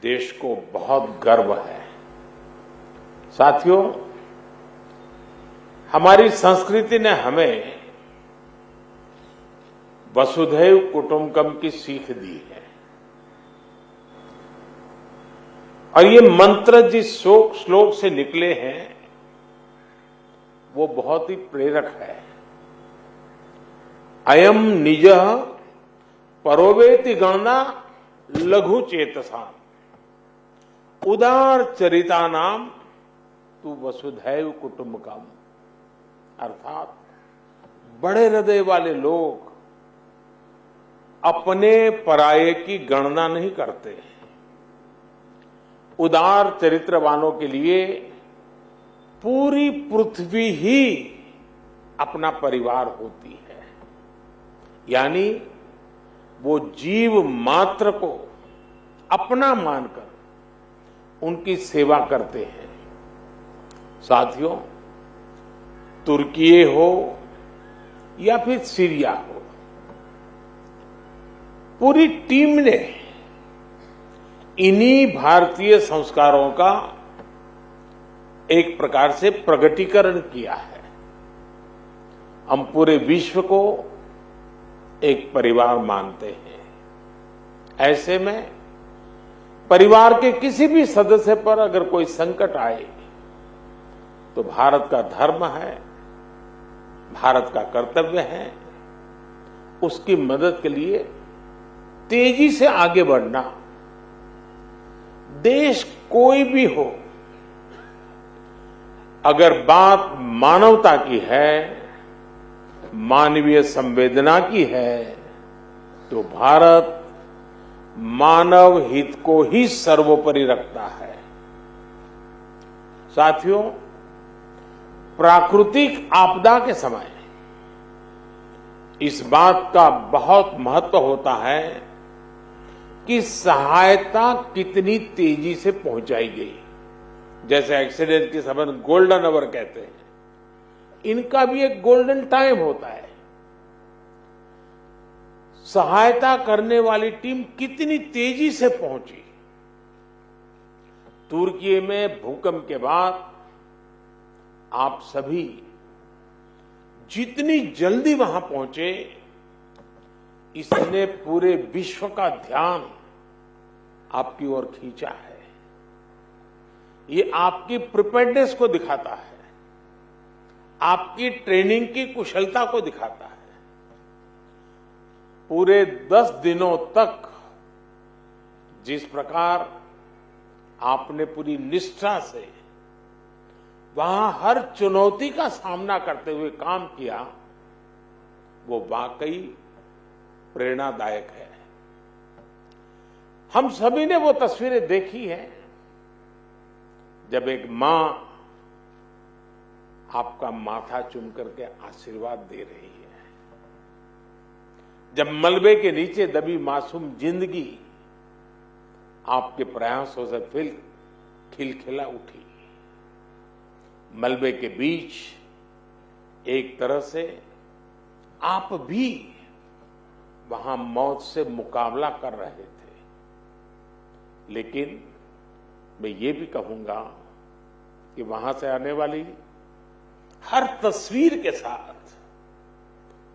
देश को बहुत गर्व है। साथियों, हमारी संस्कृति ने हमें वसुधैव कुटुंबकम की सीख दी है और ये मंत्र जिस श्लोक से निकले हैं वो बहुत ही प्रेरक है। अयम निजः परोवेति गणना लघु चेतसा उदार चरिता नाम तू वसुधैव कुटुंबकम। अर्थात बड़े हृदय वाले लोग अपने पराये की गणना नहीं करते। उदार चरित्रवानों के लिए पूरी पृथ्वी ही अपना परिवार होती है, यानी वो जीव मात्र को अपना मानकर उनकी सेवा करते हैं। साथियों, तुर्की हो या फिर सीरिया हो, पूरी टीम ने इन्हीं भारतीय संस्कारों का एक प्रकार से प्रगटीकरण किया है। हम पूरे विश्व को एक परिवार मानते हैं। ऐसे में परिवार के किसी भी सदस्य पर अगर कोई संकट आए तो भारत का धर्म है, भारत का कर्तव्य है उसकी मदद के लिए तेजी से आगे बढ़ना। देश कोई भी हो, अगर बात मानवता की है, मानवीय संवेदना की है, तो भारत मानव हित को ही सर्वोपरि रखता है। साथियों, प्राकृतिक आपदा के समय इस बात का बहुत महत्व होता है कि सहायता कितनी तेजी से पहुंचाई गई। जैसे एक्सीडेंट के समय गोल्डन आवर कहते हैं, इनका भी एक गोल्डन टाइम होता है। सहायता करने वाली टीम कितनी तेजी से पहुंची। तुर्की में भूकंप के बाद आप सभी जितनी जल्दी वहां पहुंचे, इसने पूरे विश्व का ध्यान आपकी ओर खींचा है। ये आपकी प्रिपेयर्डनेस को दिखाता है, आपकी ट्रेनिंग की कुशलता को दिखाता है। पूरे 10 दिनों तक जिस प्रकार आपने पूरी निष्ठा से वहां हर चुनौती का सामना करते हुए काम किया, वो वाकई प्रेरणादायक है। हम सभी ने वो तस्वीरें देखी हैं जब एक मां आपका माथा चूम करके आशीर्वाद दे रही है, जब मलबे के नीचे दबी मासूम जिंदगी आपके प्रयासों से फिर खिलखिला उठी। मलबे के बीच एक तरह से आप भी वहां मौत से मुकाबला कर रहे थे, लेकिन मैं ये भी कहूंगा कि वहां से आने वाली हर तस्वीर के साथ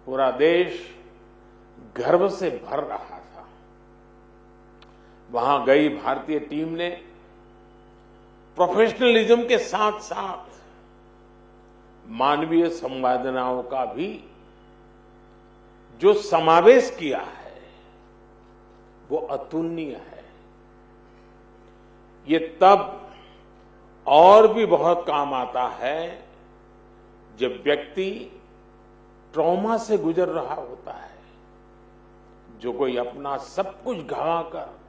पूरा देश गर्व से भर रहा था। वहां गई भारतीय टीम ने प्रोफेशनलिज्म के साथ साथ मानवीय संवेदनाओं का भी जो समावेश किया है वो अतुलनीय है। ये तब और भी बहुत काम आता है जब व्यक्ति ट्रॉमा से गुजर रहा होता है, जो कोई अपना सब कुछ गंवाकर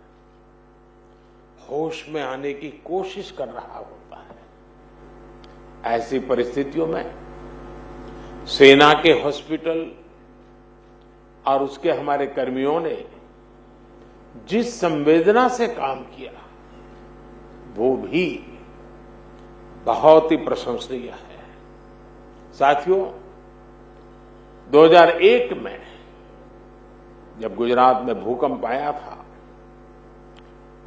होश में आने की कोशिश कर रहा होता है। ऐसी परिस्थितियों में सेना के हॉस्पिटल और उसके हमारे कर्मियों ने जिस संवेदना से काम किया वो भी बहुत ही प्रशंसनीय है। साथियों, 2001 में जब गुजरात में भूकंप आया था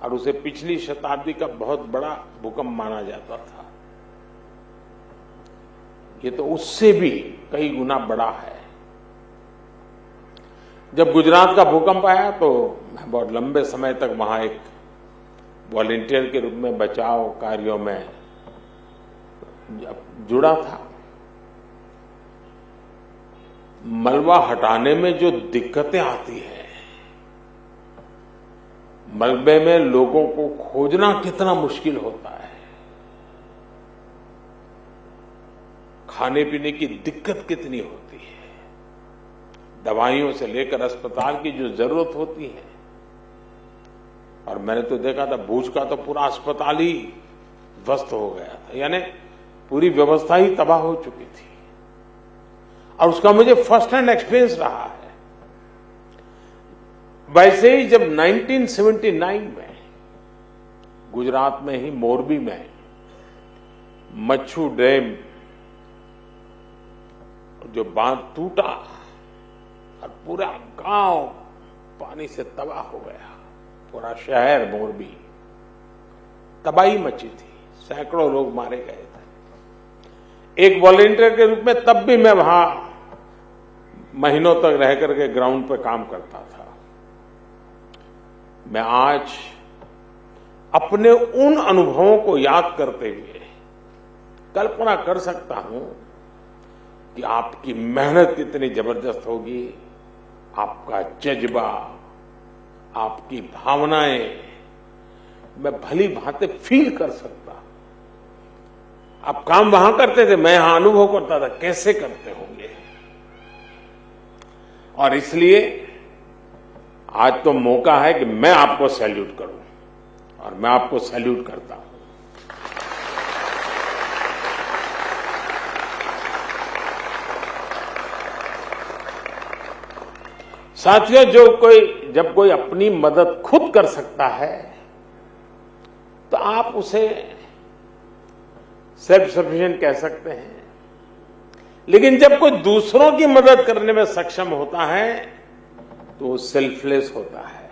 और उसे पिछली शताब्दी का बहुत बड़ा भूकंप माना जाता था। ये तो उससे भी कई गुना बड़ा है। जब गुजरात का भूकंप आया तो मैं बहुत लंबे समय तक वहां एक वॉलंटियर के रूप में बचाव कार्यों में जुड़ा था। मलबा हटाने में जो दिक्कतें आती हैं, मलबे में लोगों को खोजना कितना मुश्किल होता है, खाने पीने की दिक्कत कितनी होती है, दवाइयों से लेकर अस्पताल की जो जरूरत होती है। और मैंने तो देखा था भूज का तो पूरा अस्पताल ही ध्वस्त हो गया था, यानी पूरी व्यवस्था ही तबाह हो चुकी थी। और उसका मुझे फर्स्ट हैंड एक्सपीरियंस रहा है। वैसे ही जब 1979 में गुजरात में ही मोरबी में मच्छू डैम जो बांध टूटा और पूरा गांव पानी से तबाह हो गया, पूरा शहर मोरबी तबाही मची थी, सैकड़ों लोग मारे गए थे। एक वॉलंटियर के रूप में तब भी मैं वहां महीनों तक रह करके ग्राउंड पर काम करता था। मैं आज अपने उन अनुभवों को याद करते हुए कल्पना कर सकता हूं कि आपकी मेहनत कितनी जबरदस्त होगी, आपका जज्बा, आपकी भावनाएं मैं भली भांति फील कर सकता। आप काम वहां करते थे, मैं यहां अनुभव करता था कैसे करते होंगे। और इसलिए आज तो मौका है कि मैं आपको सैल्यूट करूं और मैं आपको सैल्यूट करता हूं। साथियों, जब कोई अपनी मदद खुद कर सकता है तो आप उसे सेल्फ सफिशिएंट कह सकते हैं। लेकिन जब कोई दूसरों की मदद करने में सक्षम होता है तो वो सेल्फलेस होता है।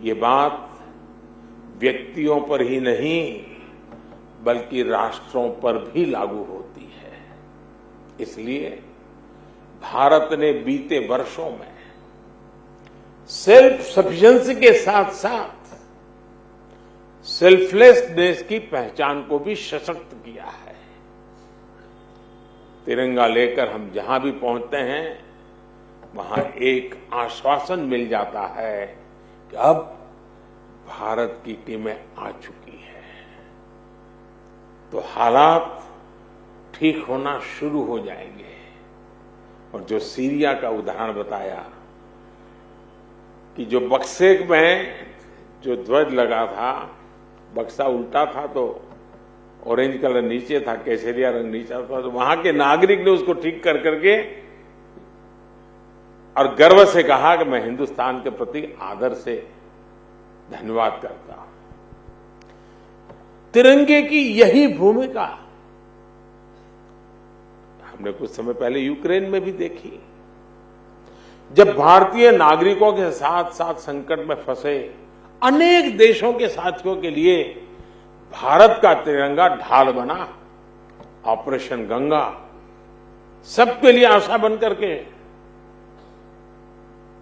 ये बात व्यक्तियों पर ही नहीं बल्कि राष्ट्रों पर भी लागू होती है। इसलिए भारत ने बीते वर्षों में सेल्फ सफिशिएंसी के साथ साथ सेल्फलेसनेस की पहचान को भी सशक्त किया है। तिरंगा लेकर हम जहां भी पहुंचते हैं वहां एक आश्वासन मिल जाता है कि अब भारत की टीमें आ चुकी है। तो हालात ठीक होना शुरू हो जाएंगे। और जो सीरिया का उदाहरण बताया कि जो बक्से में जो ध्वज लगा था, बक्सा उल्टा था तो ऑरेंज कलर नीचे था, केसरिया रंग नीचे था, तो वहां के नागरिक ने उसको ठीक कर करके और गर्व से कहा कि मैं हिंदुस्तान के प्रति आदर से धन्यवाद करता हूं। तिरंगे की यही भूमिका हमने कुछ समय पहले यूक्रेन में भी देखी। जब भारतीय नागरिकों के साथ साथ संकट में फंसे अनेक देशों के साथियों के लिए भारत का तिरंगा ढाल बना। ऑपरेशन गंगा सबके लिए आशा बन करके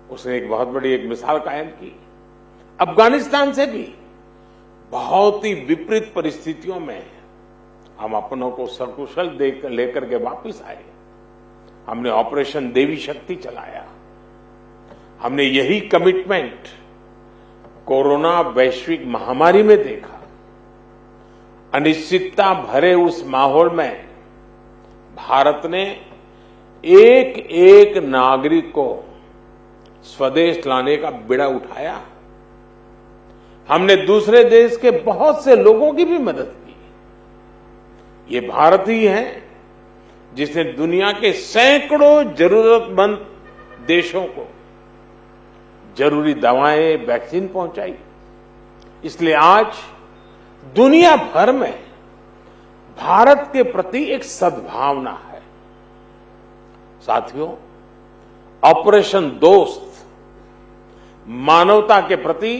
उसने एक बहुत बड़ी एक मिसाल कायम की। अफगानिस्तान से भी बहुत ही विपरीत परिस्थितियों में हम अपनों को सकुशल लेकर के वापस आए। हमने ऑपरेशन देवी शक्ति चलाया। हमने यही कमिटमेंट कोरोना वैश्विक महामारी में देखा। अनिश्चितता भरे उस माहौल में भारत ने एक एक नागरिक को स्वदेश लाने का बीड़ा उठाया। हमने दूसरे देश के बहुत से लोगों की भी मदद की। ये भारत ही है जिसने दुनिया के सैकड़ों जरूरतमंद देशों को जरूरी दवाएं, वैक्सीन पहुंचाई। इसलिए आज दुनिया भर में भारत के प्रति एक सद्भावना है। साथियों, ऑपरेशन दोस्त मानवता के प्रति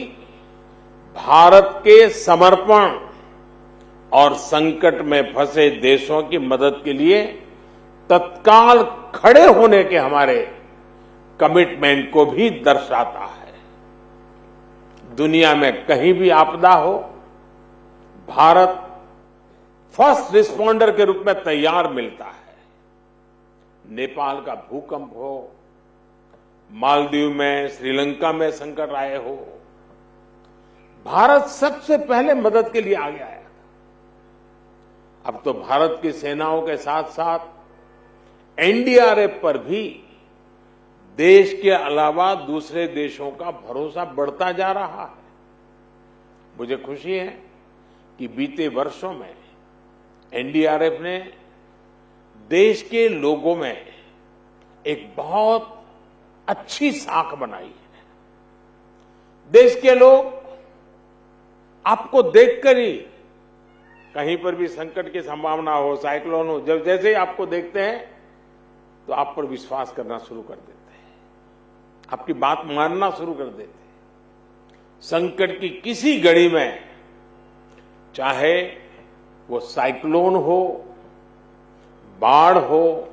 भारत के समर्पण और संकट में फंसे देशों की मदद के लिए तत्काल खड़े होने के हमारे कमिटमेंट को भी दर्शाता है। दुनिया में कहीं भी आपदा हो, भारत फर्स्ट रिस्पॉन्डर के रूप में तैयार मिलता है। नेपाल का भूकंप हो, मालदीव में, श्रीलंका में संकट आए हो, भारत सबसे पहले मदद के लिए आगे आया। अब तो भारत की सेनाओं के साथ साथ एनडीआरएफ पर भी देश के अलावा दूसरे देशों का भरोसा बढ़ता जा रहा है। मुझे खुशी है कि बीते वर्षों में एनडीआरएफ ने देश के लोगों में एक बहुत अच्छी साख बनाई है। देश के लोग आपको देखकर ही, कहीं पर भी संकट की संभावना हो, साइक्लोन हो, जब जैसे ही आपको देखते हैं तो आप पर विश्वास करना शुरू कर देते हैं, आपकी बात मानना शुरू कर देते हैं। संकट की किसी घड़ी में, चाहे वो साइक्लोन हो, बाढ़ हो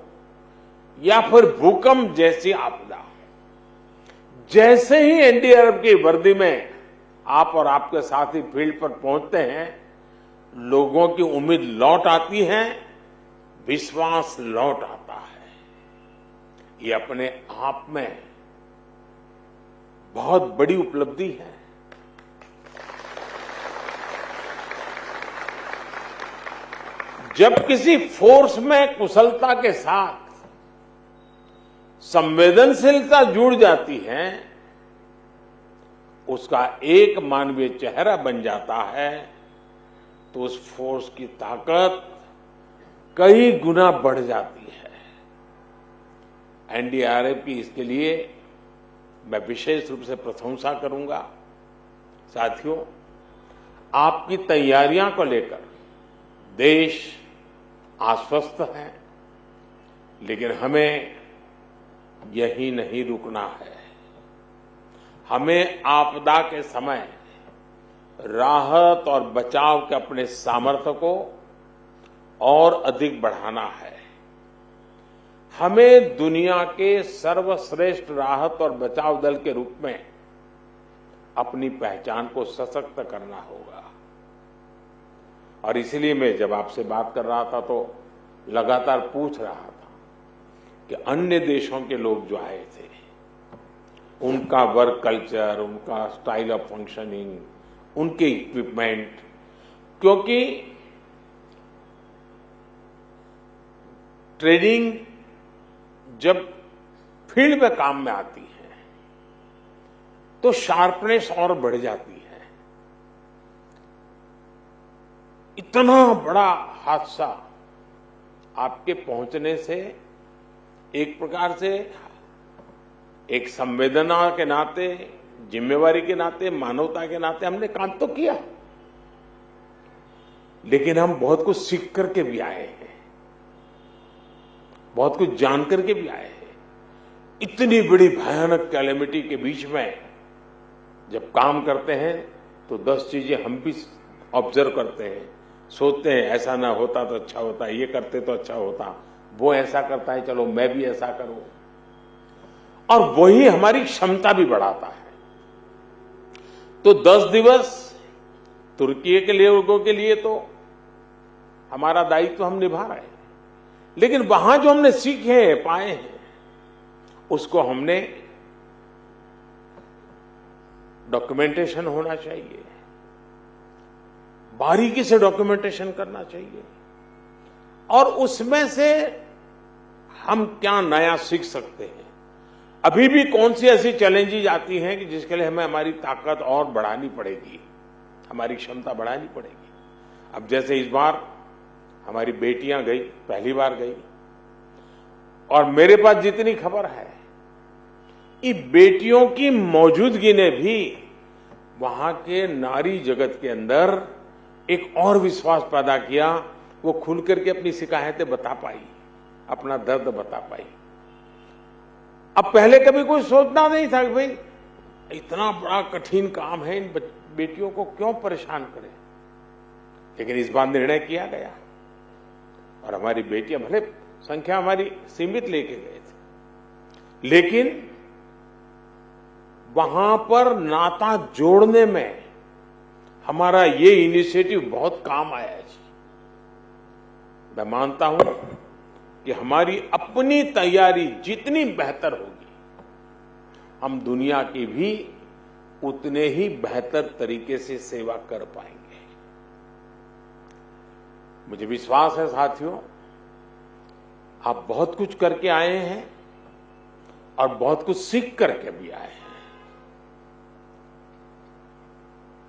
या फिर भूकंप जैसी आपदा, जैसे ही एनडीआरएफ की वर्दी में आप और आपके साथी फील्ड पर पहुंचते हैं, लोगों की उम्मीद लौट आती है, विश्वास लौट आता है। ये अपने आप में बहुत बड़ी उपलब्धि है। जब किसी फोर्स में कुशलता के साथ संवेदनशीलता जुड़ जाती है, उसका एक मानवीय चेहरा बन जाता है, तो उस फोर्स की ताकत कई गुना बढ़ जाती है। एनडीआरएफ की इसके लिए मैं विशेष रूप से प्रशंसा करूंगा। साथियों, आपकी तैयारियां को लेकर देश आश्वस्त है, लेकिन हमें यही नहीं रुकना है। हमें आपदा के समय राहत और बचाव के अपने सामर्थ्य को और अधिक बढ़ाना है। हमें दुनिया के सर्वश्रेष्ठ राहत और बचाव दल के रूप में अपनी पहचान को सशक्त करना होगा। और इसलिए मैं जब आपसे बात कर रहा था तो लगातार पूछ रहा था कि अन्य देशों के लोग जो आए थे, उनका वर्क कल्चर, उनका स्टाइल ऑफ फंक्शनिंग, उनके इक्विपमेंट, क्योंकि ट्रेनिंग जब फील्ड में काम में आती है तो शार्पनेस और बढ़ जाती है। इतना बड़ा हादसा आपके पहुंचने से एक प्रकार से, एक संवेदना के नाते, जिम्मेवारी के नाते, मानवता के नाते हमने काम तो किया, लेकिन हम बहुत कुछ सीख करके भी आए हैं, बहुत कुछ जान करके भी आए हैं। इतनी बड़ी भयानक कैलेमिटी के बीच में जब काम करते हैं तो 10 चीजें हम भी ऑब्जर्व करते हैं, सोचते हैं ऐसा ना होता तो अच्छा होता, ये करते तो अच्छा होता, वो ऐसा करता है, चलो मैं भी ऐसा करूं, और वही हमारी क्षमता भी बढ़ाता है। तो 10 दिवस तुर्की के लोगों के लिए तो हमारा दायित्व हम निभा रहे हैं, लेकिन वहां जो हमने सीखे हैं, पाए हैं, उसको हमने डॉक्यूमेंटेशन होना चाहिए, बारीकी से डॉक्यूमेंटेशन करना चाहिए, और उसमें से हम क्या नया सीख सकते हैं। अभी भी कौन सी ऐसी चैलेंजेस आती हैं कि जिसके लिए हमें हमारी ताकत और बढ़ानी पड़ेगी, हमारी क्षमता बढ़ानी पड़ेगी। अब जैसे इस बार हमारी बेटियां गई, पहली बार गई, और मेरे पास जितनी खबर है, इन बेटियों की मौजूदगी ने भी वहां के नारी जगत के अंदर एक और विश्वास पैदा किया। वो खुल करके अपनी शिकायतें बता पाई, अपना दर्द बता पाई। अब पहले कभी कोई सोचना नहीं था कि भाई इतना बड़ा कठिन काम है, इन बेटियों को क्यों परेशान करें। लेकिन इस बार निर्णय किया गया और हमारी बेटियां, भले संख्या हमारी सीमित लेके गए थे, लेकिन वहां पर नाता जोड़ने में हमारा ये इनिशिएटिव बहुत काम आया है जी। मैं मानता हूं कि हमारी अपनी तैयारी जितनी बेहतर होगी, हम दुनिया की भी उतने ही बेहतर तरीके से सेवा कर पाएंगे। मुझे विश्वास है साथियों, आप बहुत कुछ करके आए हैं और बहुत कुछ सीख करके भी आए हैं।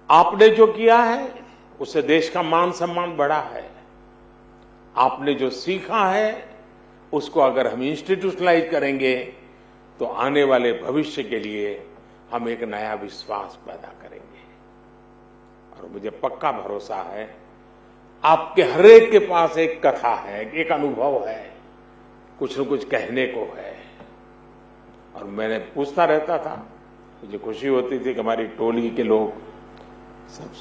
आपने जो किया है उससे देश का मान सम्मान बढ़ा है। आपने जो सीखा है उसको अगर हम इंस्टीट्यूशनलाइज करेंगे तो आने वाले भविष्य के लिए हम एक नया विश्वास पैदा करेंगे। और मुझे पक्का भरोसा है आपके हरेक के पास एक कथा है, एक अनुभव है, कुछ न कुछ कहने को है। और मैंने पूछता रहता था, मुझे खुशी होती थी कि हमारी टोली के लोग सब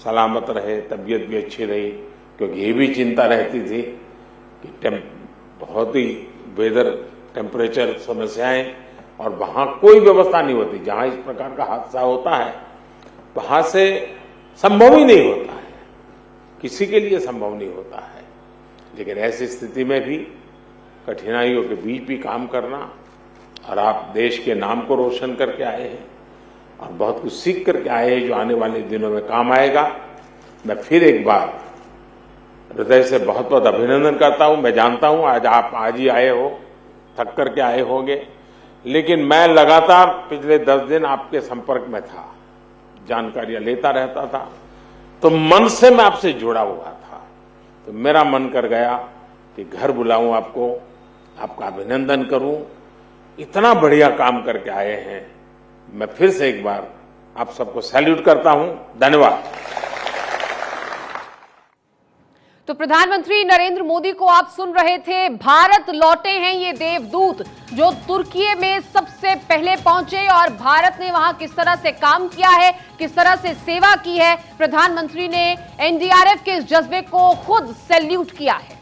सलामत रहे, तबीयत भी अच्छी रही, क्योंकि ये भी चिंता रहती थी कि बहुत ही वेदर टेम्परेचर समस्याएं और वहां कोई व्यवस्था नहीं होती। जहां इस प्रकार का हादसा होता है वहां से संभव ही नहीं होता है, किसी के लिए संभव नहीं होता है। लेकिन ऐसी स्थिति में भी कठिनाइयों के बीच भी काम करना, और आप देश के नाम को रोशन करके आए हैं और बहुत कुछ सीख करके आए हैं जो आने वाले दिनों में काम आएगा। मैं फिर एक बार हृदय से बहुत बहुत अभिनंदन करता हूं। मैं जानता हूं आप आज ही आए हो, थक करके आए होंगे, लेकिन मैं लगातार पिछले 10 दिन आपके संपर्क में था, जानकारियां लेता रहता था, तो मन से मैं आपसे जुड़ा हुआ था। तो मेरा मन कर गया कि घर बुलाऊं आपको, आपका अभिनंदन करूं। इतना बढ़िया काम करके आए हैं। मैं फिर से एक बार आप सबको सैल्यूट करता हूं। धन्यवाद। तो प्रधानमंत्री नरेंद्र मोदी को आप सुन रहे थे। भारत लौटे हैं ये देवदूत जो तुर्की में सबसे पहले पहुंचे और भारत ने वहां किस तरह से काम किया है, किस तरह से सेवा की है। प्रधानमंत्री ने एनडीआरएफ के इस जज्बे को खुद सैल्यूट किया है।